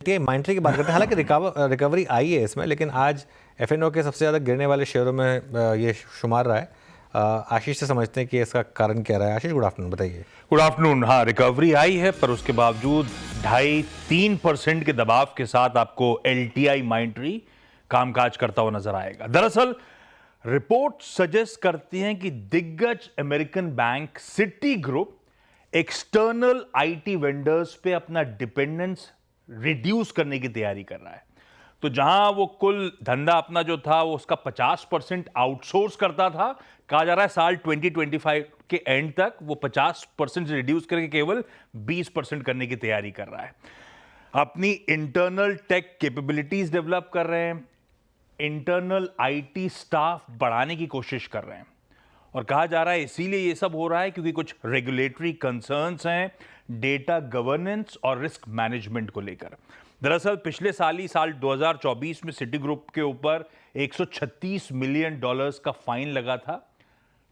माइंट्री की बात करते हैं, हालांकि रिकवरी आई है इसमें, लेकिन आज एफएनओ के सबसे ज़्यादा गिरने वाले शेयरों में ये शुमार रहा है। आशीष से समझते हैं कि इसका कारण क्या रहा है। आशीष, गुड आफ्टरनून, बताइए। Good afternoon. हाँ, रिकवरी आई है, पर उसके बावजूद 2.5-3% के दबाव के साथ आपको एलटीआई माइंट्री कामकाज करता हुआ नजर आएगा। दरअसल रिपोर्ट सजेस्ट करती हैं कि दिग्गज American bank city group external IT vendors पे अपना डिपेंडेंस रिड्यूस करने की तैयारी कर रहा है। तो जहां वो कुल धंधा अपना जो था वो उसका 50% आउटसोर्स करता था, कहा जा रहा है साल 2025 के एंड तक वो 50% से रिड्यूस करके केवल 20% करने की तैयारी कर रहा है। अपनी इंटरनल टेक कैपेबिलिटीज डेवलप कर रहे हैं, इंटरनल आईटी स्टाफ बढ़ाने की कोशिश कर रहे हैं, और कहा जा रहा है इसीलिए ये सब हो रहा है क्योंकि कुछ रेगुलेटरी कंसर्न्स हैं डेटा गवर्नेंस और रिस्क मैनेजमेंट को लेकर। दरअसल पिछले साल 2024 में सिटी ग्रुप के ऊपर $136 मिलियन का फाइन लगा था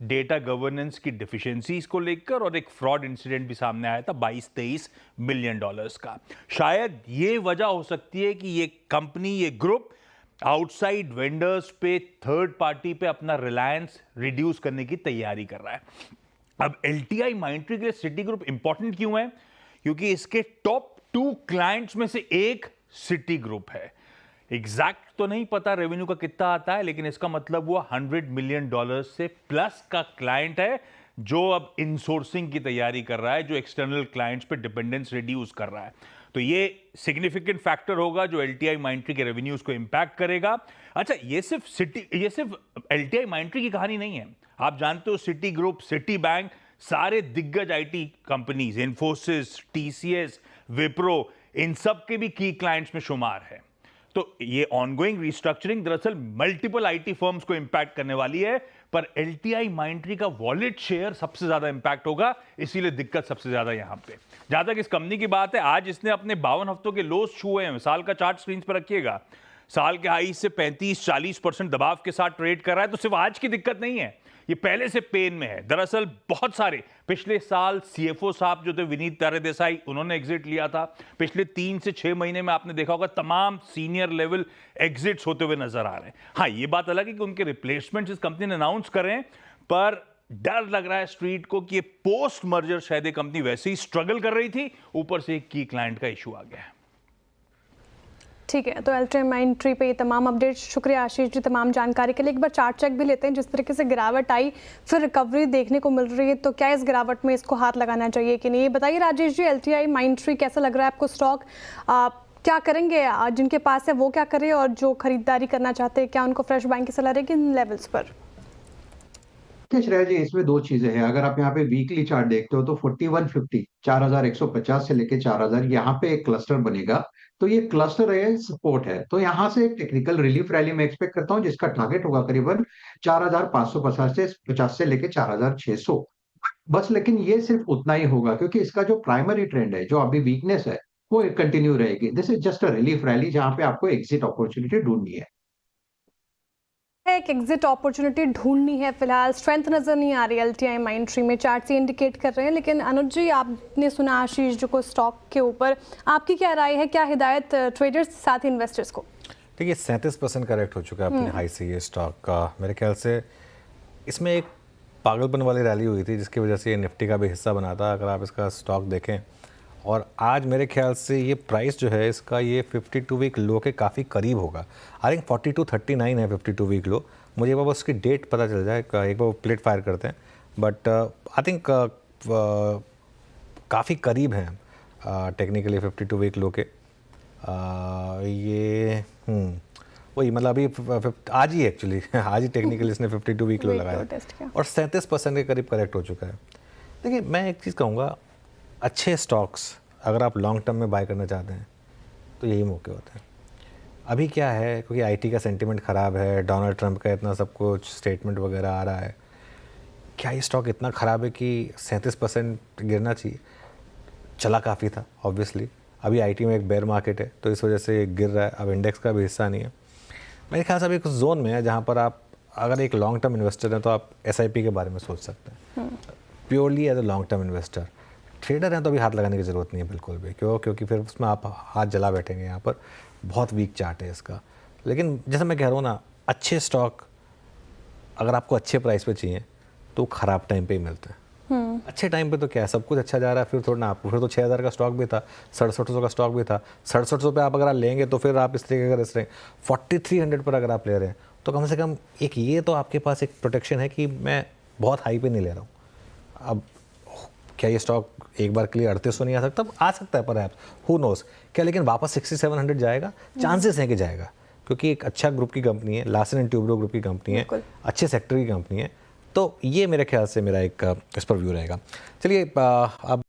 डेटा गवर्नेंस की डिफिशियंसीज को लेकर, और एक फ्रॉड इंसिडेंट भी सामने आया था 22-23 मिलियन डॉलर्स का। शायद ये वजह हो सकती है कि ये कंपनी, ये ग्रुप आउटसाइड वेंडर्स पे, थर्ड पार्टी पे अपना रिलायंस रिड्यूस करने की तैयारी कर रहा है। अब एलटीआई माइंट्री के लिए सिटी ग्रुप इंपॉर्टेंट क्यों है? क्योंकि इसके टॉप 2 क्लाइंट्स में से एक सिटी ग्रुप है। एग्जैक्ट तो नहीं पता रेवेन्यू का कितना आता है, लेकिन इसका मतलब वो $100 मिलियन से प्लस का क्लाइंट है जो अब इनसोर्सिंग की तैयारी कर रहा है, जो एक्सटर्नल क्लाइंट्स पे डिपेंडेंस रिड्यूस कर रहा है। तो ये सिग्निफिकेंट फैक्टर होगा जो एलटीआई माइंट्री के रेवेन्यूज को इंपैक्ट करेगा। अच्छा, ये सिर्फ एलटीआई माइंट्री की कहानी नहीं है। आप जानते हो सिटी ग्रुप, सिटी बैंक, सारे दिग्गज आईटी कंपनीज, इन्फोसिस, टीसीएस, विप्रो, इन सब के भी की क्लाइंट्स में शुमार है। तो ये ऑनगोइंग रिस्ट्रक्चरिंग दरअसल मल्टीपल आईटी फर्म्स को इंपैक्ट करने वाली है, पर एलटीआई माइंट्री का वॉलेट शेयर सबसे ज्यादा इंपैक्ट होगा, इसीलिए दिक्कत सबसे ज्यादा यहां पे। जहां तक इस कंपनी की बात है, आज इसने अपने 52 हफ्तों के लोस छुए हैं। साल का चार्ट स्क्रीन पर रखिएगा, साल के हाई से 35-40% दबाव के साथ ट्रेड कर रहा है। तो सिर्फ आज की दिक्कत नहीं है, ये पहले से पेन में है। दरअसल बहुत सारे पिछले साल सीएफओ साहब जो थे विनीत देसाई, उन्होंने एग्जिट लिया था। पिछले 3 से 6 महीने में आपने देखा होगा तमाम सीनियर लेवल एग्जिट्स होते हुए नजर आ रहे हैं। हाँ, ये बात अलग है कि उनके रिप्लेसमेंट इस कंपनी ने अनाउंस करें, पर डर लग रहा है स्ट्रीट को कि ये पोस्ट मर्जर शायद ये कंपनी वैसे ही स्ट्रगल कर रही थी, ऊपर से एक की क्लाइंट का इशू आ गया है। ठीक है, तो एलटीआई माइंट्री पे ये तमाम अपडेट, शुक्रिया आशीष जी तमाम जानकारी के लिए। एक बार चार्ट चेक भी लेते हैं। जिस तरीके से गिरावट आई, फिर रिकवरी देखने को मिल रही है, तो क्या इस गिरावट में इसको हाथ लगाना चाहिए कि नहीं, ये बताइए राजेश जी। एलटीआई माइंट्री कैसा लग रहा है आपको स्टॉक? क्या करेंगे? जिनके पास है वो क्या करें, और जो खरीदारी करना चाहते हैं क्या उनको फ्रेश बाइंग की सलाह रहेगी इन लेवल्स पर? श्रेया जी, इसमें दो चीजें हैं। अगर आप यहाँ पे वीकली चार्ट देखते हो तो 4150 4150 से लेके 4000 यहाँ पे एक क्लस्टर बनेगा। तो ये क्लस्टर है, सपोर्ट है। तो यहाँ से एक टेक्निकल रिलीफ रैली मैं एक्सपेक्ट करता हूँ, जिसका टारगेट होगा करीबन 4550 से लेके 4600 बस। लेकिन ये सिर्फ उतना ही होगा, क्योंकि इसका जो प्राइमरी ट्रेंड है, जो अभी वीकनेस है, वो कंटिन्यू रहेगी। This is just a relief rally जहां पे आपको एग्जिट अपॉर्चुनिटी ढूंढनी है। एक एग्जिट अपॉर्चुनिटी ढूंढनी है। फिलहाल स्ट्रेंथ नजर नहीं आ रही एलटीआई माइंट्री में, चार्ट से इंडिकेट कर रहे हैं। लेकिन अनुज जी, आपने सुना आशीष जी को स्टॉक के ऊपर, आपकी क्या राय है, क्या हिदायत ट्रेडर्स साथ ही इन्वेस्टर्स को? देखिए, 37% करेक्ट हो चुका है अपने हाई से ये स्टॉक का। मेरे ख्याल से इसमें एक पागलपन वाली रैली हुई थी, जिसकी वजह से ये निफ्टी का भी हिस्सा बना था। अगर आप इसका स्टॉक देखें, और आज मेरे ख्याल से ये प्राइस जो है इसका, ये 52 वीक लो के काफ़ी करीब होगा। आई थिंक 4239 है 52 वीक लो। मुझे एक बार उसकी डेट पता चल जाए, एक बार वो प्लेट फायर करते हैं, बट आई थिंक काफ़ी करीब हैं टेक्निकली 52 वीक लो के। ये वही, मतलब अभी आज ही एक्चुअली आज ही टेक्निकली इसने 52 वीक लो लगाया और 37% के करीब करेक्ट हो चुका है। देखिए, मैं एक चीज़ कहूँगा, अच्छे स्टॉक्स अगर आप लॉन्ग टर्म में बाय करना चाहते हैं तो यही मौके होते हैं। अभी क्या है, क्योंकि आईटी का सेंटीमेंट ख़राब है, डोनाल्ड ट्रंप का इतना सब कुछ स्टेटमेंट वगैरह आ रहा है, क्या ये स्टॉक इतना ख़राब है कि 37% गिरना चाहिए? चला काफ़ी था ऑब्वियसली, अभी आईटी में एक बेयर मार्केट है तो इस वजह से गिर रहा है। अब इंडेक्स का भी हिस्सा नहीं है। मेरे ख्याल से अभी कुछ जोन में है जहाँ पर आप अगर एक लॉन्ग टर्म इन्वेस्टर हैं तो आप एसआईपी के बारे में सोच सकते हैं, purely as a long term investor. Trader हैं तो अभी हाथ लगाने की ज़रूरत नहीं है बिल्कुल भी, क्योंकि फिर उसमें आप हाथ जला बैठेंगे। यहाँ पर बहुत वीक चार्ट है इसका। लेकिन जैसे मैं कह रहा हूँ ना, अच्छे स्टॉक अगर आपको अच्छे प्राइस पे चाहिए तो ख़राब टाइम पे ही मिलते हैं। अच्छे टाइम पे तो क्या है, सब कुछ अच्छा जा रहा है, फिर थोड़ा ना आपको, फिर तो 6000 का स्टॉक भी था, 6700 का स्टॉक भी था, 6700 पे आप अगर आप लेंगे तो फिर आप इस तरीके का, इस तरह 4300 पर अगर आप ले रहे हैं तो कम से कम एक ये तो आपके पास एक प्रोटेक्शन है कि मैं बहुत हाई पे नहीं ले रहा हूँ। अब क्या ये स्टॉक एक बार के लिए 3800 नहीं आ सकता? आ सकता है पर हु नोस क्या, लेकिन वापस 6700 जाएगा, चांसेस हैं कि जाएगा, क्योंकि एक अच्छा ग्रुप की कंपनी है, लार्सन एंड ट्यूब्रो ग्रुप की कंपनी है, अच्छे सेक्टर की कंपनी है। तो ये मेरे ख्याल से मेरा एक इस पर व्यू रहेगा। चलिए अब